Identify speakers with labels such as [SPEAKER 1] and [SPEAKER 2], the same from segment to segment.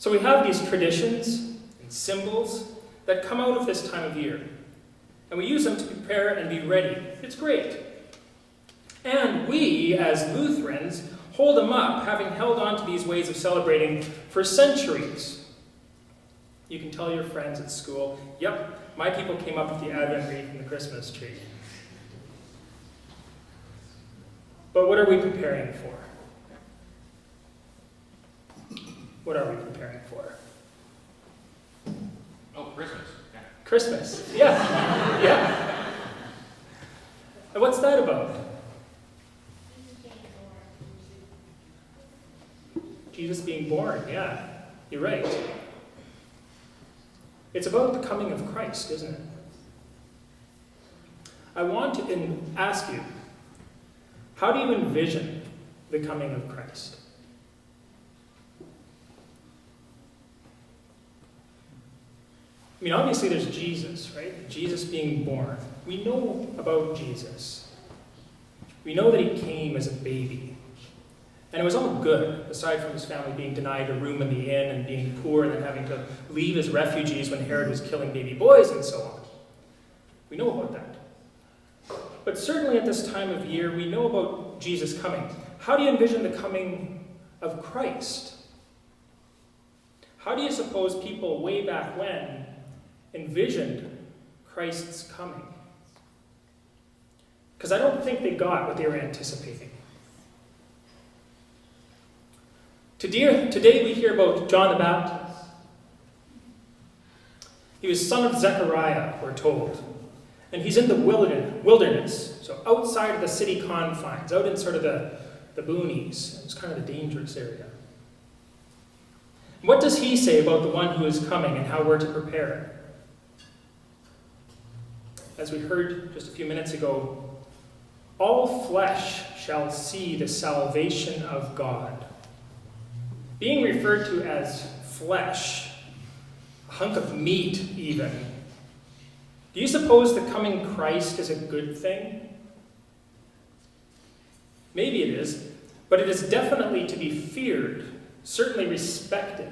[SPEAKER 1] So we have these traditions and symbols that come out of this time of year, and we use them to prepare and be ready. It's great. And we, as Lutherans, hold them up, having held on to these ways of celebrating for centuries. You can tell your friends at school, yep, my people came up with the Advent wreath and the Christmas tree. But what are we preparing for? What are we preparing for?
[SPEAKER 2] Oh, Christmas. Yeah.
[SPEAKER 1] Christmas. Yeah. Yeah. And what's that about? Jesus being born. Yeah. You're right. It's about the coming of Christ, isn't it? I want to ask you, how do you envision the coming of Christ? I mean, obviously there's Jesus, right? Jesus being born. We know about Jesus. We know that he came as a baby. And it was all good, aside from his family being denied a room in the inn and being poor and then having to leave as refugees when Herod was killing baby boys and so on. We know about that. But certainly at this time of year, we know about Jesus coming. How do you envision the coming of Christ? How do you suppose people way back when envisioned Christ's coming? Because I don't think they got what they were anticipating. Today we hear about John the Baptist. He was son of Zechariah, we're told. And he's in the wilderness, so outside of the city confines, out in sort of the boonies. It's kind of a dangerous area. What does he say about the one who is coming and how we're to prepare? As we heard just a few minutes ago, all flesh shall see the salvation of God. Being referred to as flesh, a hunk of meat even. Do you suppose the coming Christ is a good thing? Maybe it is, but it is definitely to be feared, certainly respected.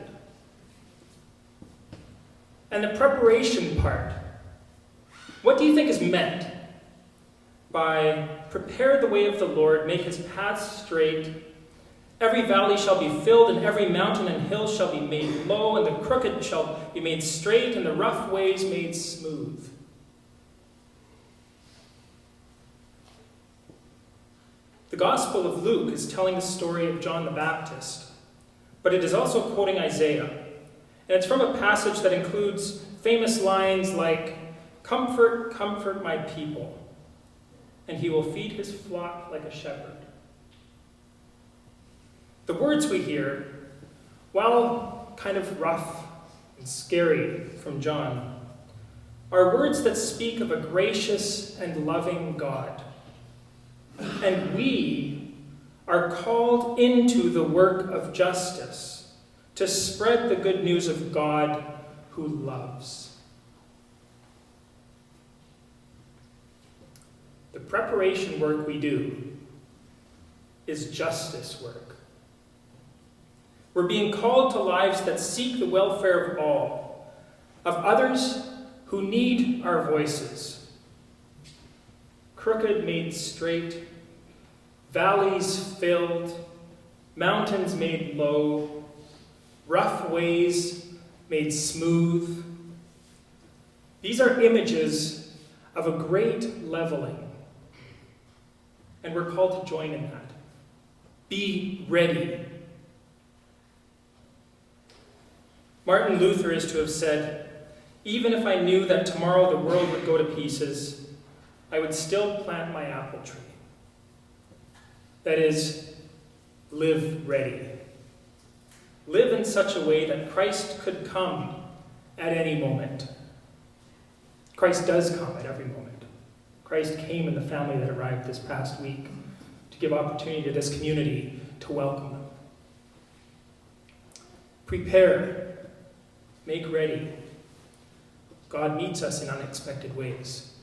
[SPEAKER 1] And the preparation part, what do you think is meant by prepare the way of the Lord, make his paths straight? Every valley shall be filled, and every mountain and hill shall be made low, and the crooked shall be made straight, and the rough ways made smooth. The Gospel of Luke is telling the story of John the Baptist, but it is also quoting Isaiah. And it's from a passage that includes famous lines like, "Comfort, comfort my people, and he will feed his flock like a shepherd." The words we hear, while kind of rough and scary from John, are words that speak of a gracious and loving God. And we are called into the work of justice to spread the good news of God who loves. The preparation work we do is justice work. We're being called to lives that seek the welfare of all, of others who need our voices. Crooked made straight, valleys filled, mountains made low, rough ways made smooth. These are images of a great leveling, and we're called to join in that. Be ready. Martin Luther is to have said, "Even if I knew that tomorrow the world would go to pieces, I would still plant my apple tree." That is, live ready. Live in such a way that Christ could come at any moment. Christ does come at every moment. Christ came in the family that arrived this past week to give opportunity to this community to welcome them. Prepare. Make ready. God meets us in unexpected ways.